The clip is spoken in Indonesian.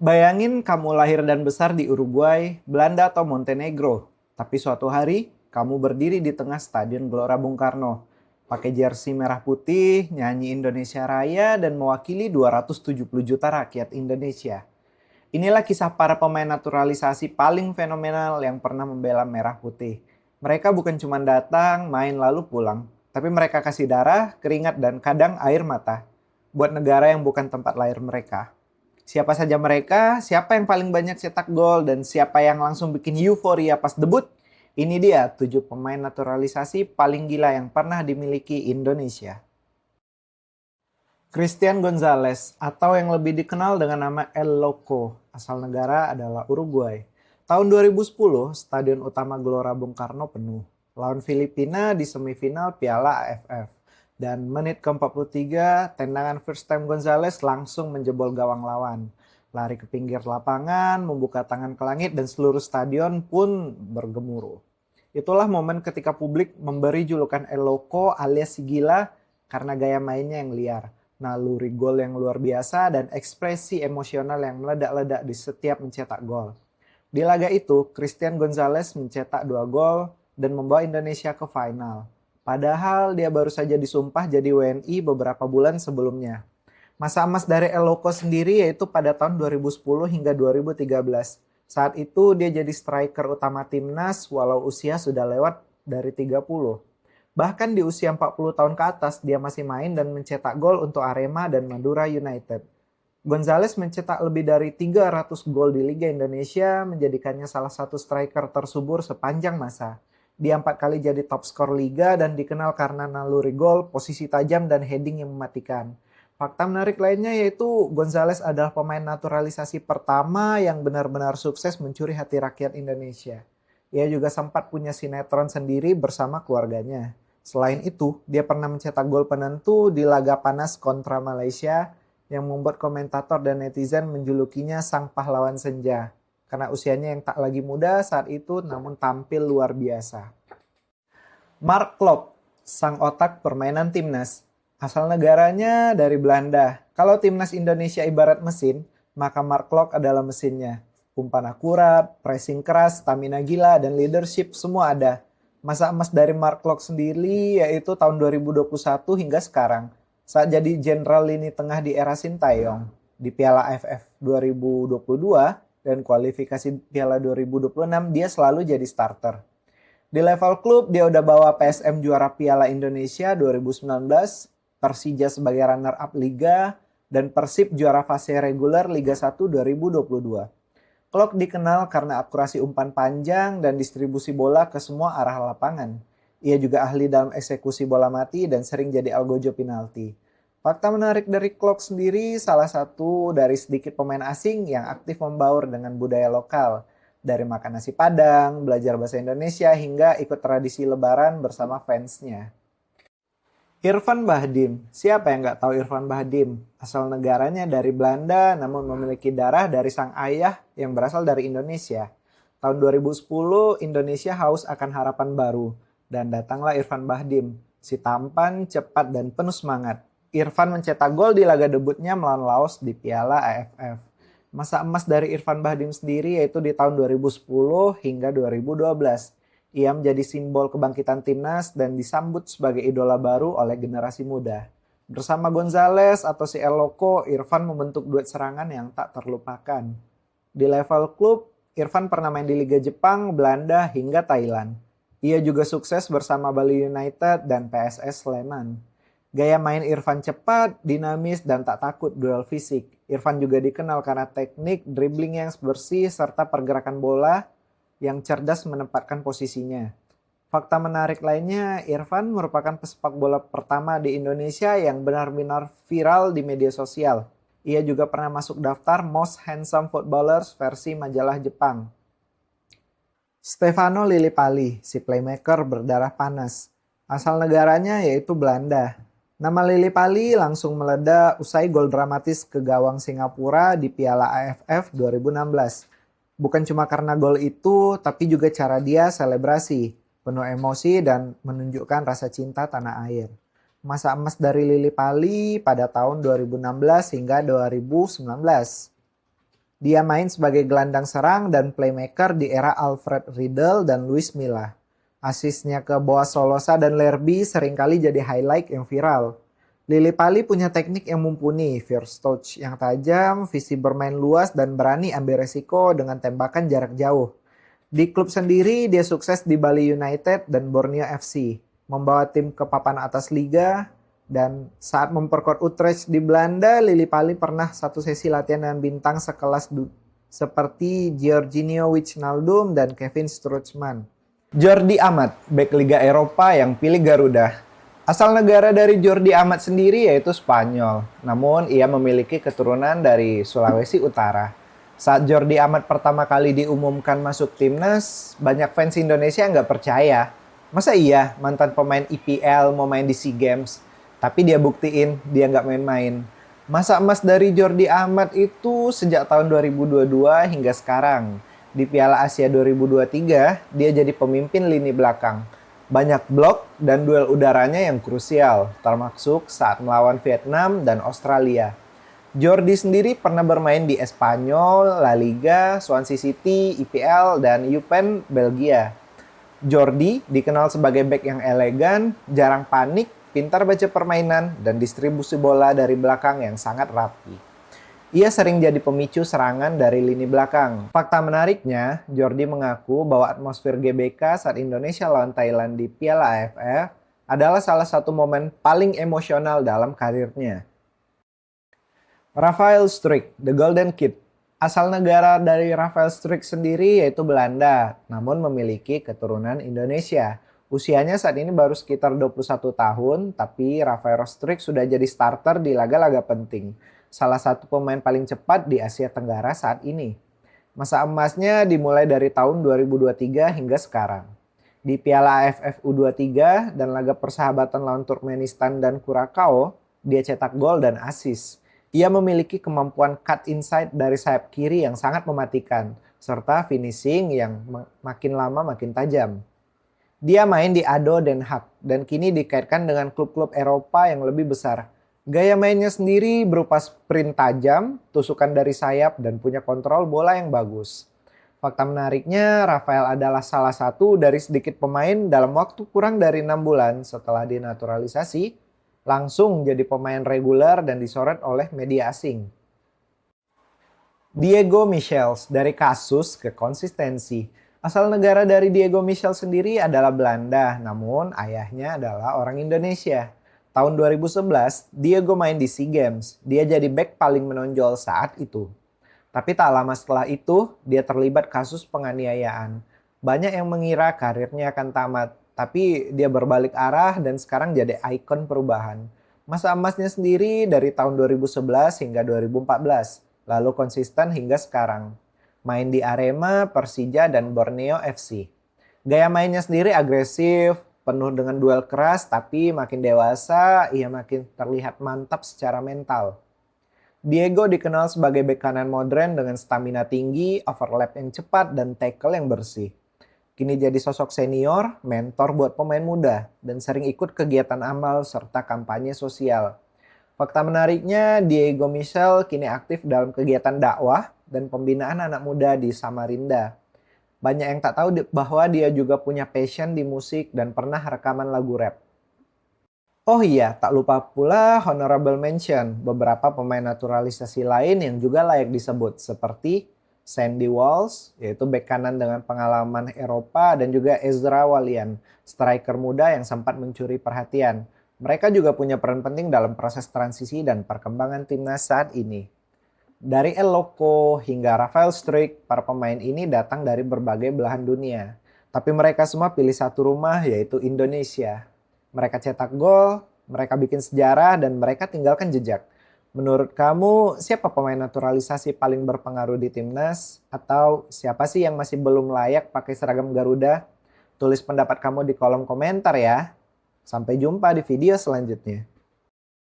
Bayangin kamu lahir dan besar di Uruguay, Belanda atau Montenegro. Tapi suatu hari, kamu berdiri di tengah Stadion Gelora Bung Karno. Pakai jersey merah putih, nyanyi Indonesia Raya, dan mewakili 270 juta rakyat Indonesia. Inilah kisah para pemain naturalisasi paling fenomenal yang pernah membela merah putih. Mereka bukan cuma datang, main lalu pulang. Tapi mereka kasih darah, keringat, dan kadang air mata. Buat negara yang bukan tempat lahir mereka. Siapa saja mereka, siapa yang paling banyak cetak gol, dan siapa yang langsung bikin euforia pas debut? Ini dia 7 pemain naturalisasi paling gila yang pernah dimiliki Indonesia. Christian Gonzalez, atau yang lebih dikenal dengan nama El Loco, asal negara adalah Uruguay. Tahun 2010, Stadion Utama Gelora Bung Karno penuh. Lawan Filipina di semifinal Piala AFF. Dan menit ke-43, tendangan first time Gonzalez langsung menjebol gawang lawan. Lari ke pinggir lapangan, membuka tangan ke langit, dan seluruh stadion pun bergemuruh. Itulah momen ketika publik memberi julukan El Loco alias si gila karena gaya mainnya yang liar, naluri gol yang luar biasa, dan ekspresi emosional yang meledak-ledak di setiap mencetak gol. Di laga itu, Christian Gonzalez mencetak 2 gol dan membawa Indonesia ke final. Padahal dia baru saja disumpah jadi WNI beberapa bulan sebelumnya. Masa emas dari El Loco sendiri yaitu pada tahun 2010 hingga 2013. Saat itu dia jadi striker utama timnas walau usia sudah lewat dari 30. Bahkan di usia 40 tahun ke atas dia masih main dan mencetak gol untuk Arema dan Madura United. Gonzalez mencetak lebih dari 300 gol di Liga Indonesia, menjadikannya salah satu striker tersubur sepanjang masa. Dia 4 kali jadi top skor Liga dan dikenal karena naluri gol, posisi tajam, dan heading yang mematikan. Fakta menarik lainnya yaitu Gonzalez adalah pemain naturalisasi pertama yang benar-benar sukses mencuri hati rakyat Indonesia. Ia juga sempat punya sinetron sendiri bersama keluarganya. Selain itu, dia pernah mencetak gol penentu di laga panas kontra Malaysia yang membuat komentator dan netizen menjulukinya sang pahlawan senja. Karena usianya yang tak lagi muda saat itu namun tampil luar biasa. Mark Klok, sang otak permainan timnas. Asal negaranya dari Belanda. Kalau timnas Indonesia ibarat mesin, maka Mark Klok adalah mesinnya. Umpan akurat, pressing keras, stamina gila, dan leadership semua ada. Masa emas dari Mark Klok sendiri yaitu tahun 2021 hingga sekarang. Saat jadi jenderal lini tengah di era Sintayong. Di Piala AFF 2022 dan kualifikasi Piala 2026 dia selalu jadi starter. Di level klub dia udah bawa PSM juara Piala Indonesia 2019, Persija sebagai runner-up Liga, dan Persib juara fase reguler Liga 1 2022. Klok dikenal karena akurasi umpan panjang dan distribusi bola ke semua arah lapangan. Ia juga ahli dalam eksekusi bola mati dan sering jadi algojo penalti. Fakta menarik dari Klok sendiri, salah satu dari sedikit pemain asing yang aktif membaur dengan budaya lokal. Dari makan nasi Padang, belajar bahasa Indonesia, hingga ikut tradisi lebaran bersama fansnya. Irfan Bahdim. Siapa yang nggak tahu Irfan Bahdim? Asal negaranya dari Belanda namun memiliki darah dari sang ayah yang berasal dari Indonesia. Tahun 2010 Indonesia haus akan harapan baru. Dan datanglah Irfan Bahdim. Si tampan, cepat, dan penuh semangat. Irfan mencetak gol di laga debutnya melawan Laos di Piala AFF. Masa emas dari Irfan Bahdim sendiri yaitu di tahun 2010 hingga 2012. Ia menjadi simbol kebangkitan timnas dan disambut sebagai idola baru oleh generasi muda. Bersama Gonzalez atau si El Loco, Irfan membentuk duet serangan yang tak terlupakan. Di level klub, Irfan pernah main di Liga Jepang, Belanda, hingga Thailand. Ia juga sukses bersama Bali United dan PSS Sleman. Gaya main Irfan cepat, dinamis, dan tak takut duel fisik. Irfan juga dikenal karena teknik, dribbling yang bersih, serta pergerakan bola yang cerdas menempatkan posisinya. Fakta menarik lainnya, Irfan merupakan pesepak bola pertama di Indonesia yang benar-benar viral di media sosial. Ia juga pernah masuk daftar Most Handsome Footballers versi majalah Jepang. Stefano Lillipali, si playmaker berdarah panas. Asal negaranya yaitu Belanda. Nama Lillipali langsung meledak usai gol dramatis ke gawang Singapura di Piala AFF 2016. Bukan cuma karena gol itu, tapi juga cara dia selebrasi, penuh emosi dan menunjukkan rasa cinta tanah air. Masa emas dari Lillipali pada tahun 2016 hingga 2019. Dia main sebagai gelandang serang dan playmaker di era Alfred Riedel dan Luis Milla. Asisnya ke Boas Solosa dan Lerby seringkali jadi highlight yang viral. Lili Pali punya teknik yang mumpuni, first touch yang tajam, visi bermain luas dan berani ambil resiko dengan tembakan jarak jauh. Di klub sendiri, dia sukses di Bali United dan Borneo FC, membawa tim ke papan atas liga, dan saat memperkuat Utrecht di Belanda, Lili Pali pernah satu sesi latihan dengan bintang sekelas seperti Jorginho Wijnaldum dan Kevin Strootman. Jordi Amat, bek Liga Eropa yang pilih Garuda. Asal negara dari Jordi Amat sendiri yaitu Spanyol, namun ia memiliki keturunan dari Sulawesi Utara. Saat Jordi Amat pertama kali diumumkan masuk timnas, banyak fans Indonesia nggak percaya. Masa iya mantan pemain IPL mau main di SEA Games? Tapi dia buktiin dia nggak main-main. Masa emas dari Jordi Amat itu sejak tahun 2022 hingga sekarang. Di Piala Asia 2023, dia jadi pemimpin lini belakang. Banyak blok dan duel udaranya yang krusial, termasuk saat melawan Vietnam dan Australia. Jordi sendiri pernah bermain di Espanyol, La Liga, Swansea City, IPL, dan Eupen, Belgia. Jordi dikenal sebagai bek yang elegan, jarang panik, pintar baca permainan, dan distribusi bola dari belakang yang sangat rapi. Ia sering jadi pemicu serangan dari lini belakang. Fakta menariknya, Jordi mengaku bahwa atmosfer GBK saat Indonesia lawan Thailand di Piala AFF adalah salah satu momen paling emosional dalam karirnya. Rafael Struijk, The Golden Kid. Asal negara dari Rafael Struijk sendiri yaitu Belanda, namun memiliki keturunan Indonesia. Usianya saat ini baru sekitar 21 tahun, tapi Rafael Struijk sudah jadi starter di laga-laga penting. Salah satu pemain paling cepat di Asia Tenggara saat ini. Masa emasnya dimulai dari tahun 2023 hingga sekarang. Di Piala AFF U23 dan laga persahabatan lawan Turkmenistan dan Curacao, dia cetak gol dan assist. Ia memiliki kemampuan cut inside dari sayap kiri yang sangat mematikan, serta finishing yang makin lama makin tajam. Dia main di ADO Den Haag dan kini dikaitkan dengan klub-klub Eropa yang lebih besar. Gaya mainnya sendiri berupa sprint tajam, tusukan dari sayap, dan punya kontrol bola yang bagus. Fakta menariknya, Rafael adalah salah satu dari sedikit pemain dalam waktu kurang dari 6 bulan setelah dinaturalisasi, langsung jadi pemain reguler dan disorot oleh media asing. Diego Michels, dari kasus ke konsistensi. Asal negara dari Diego Michels sendiri adalah Belanda, namun ayahnya adalah orang Indonesia. Tahun 2011, Diego main di SEA Games. Dia jadi bek paling menonjol saat itu. Tapi tak lama setelah itu, dia terlibat kasus penganiayaan. Banyak yang mengira karirnya akan tamat, tapi dia berbalik arah dan sekarang jadi ikon perubahan. Masa emasnya sendiri dari tahun 2011 hingga 2014, lalu konsisten hingga sekarang. Main di Arema, Persija, dan Borneo FC. Gaya mainnya sendiri agresif, penuh dengan duel keras, tapi makin dewasa, ia makin terlihat mantap secara mental. Diego dikenal sebagai bek kanan modern dengan stamina tinggi, overlap yang cepat, dan tackle yang bersih. Kini jadi sosok senior, mentor buat pemain muda, dan sering ikut kegiatan amal serta kampanye sosial. Fakta menariknya, Diego Michel kini aktif dalam kegiatan dakwah dan pembinaan anak muda di Samarinda. Banyak yang tak tahu bahwa dia juga punya passion di musik dan pernah rekaman lagu rap. Oh iya, tak lupa pula honorable mention beberapa pemain naturalisasi lain yang juga layak disebut seperti Sandy Walsh, yaitu bek kanan dengan pengalaman Eropa, dan juga Ezra Walian, striker muda yang sempat mencuri perhatian. Mereka juga punya peran penting dalam proses transisi dan perkembangan timnas saat ini. Dari El Loco hingga Rafael Struijk, para pemain ini datang dari berbagai belahan dunia. Tapi mereka semua pilih satu rumah, yaitu Indonesia. Mereka cetak gol, mereka bikin sejarah, dan mereka tinggalkan jejak. Menurut kamu, siapa pemain naturalisasi paling berpengaruh di timnas? Atau siapa sih yang masih belum layak pakai seragam Garuda? Tulis pendapat kamu di kolom komentar ya. Sampai jumpa di video selanjutnya.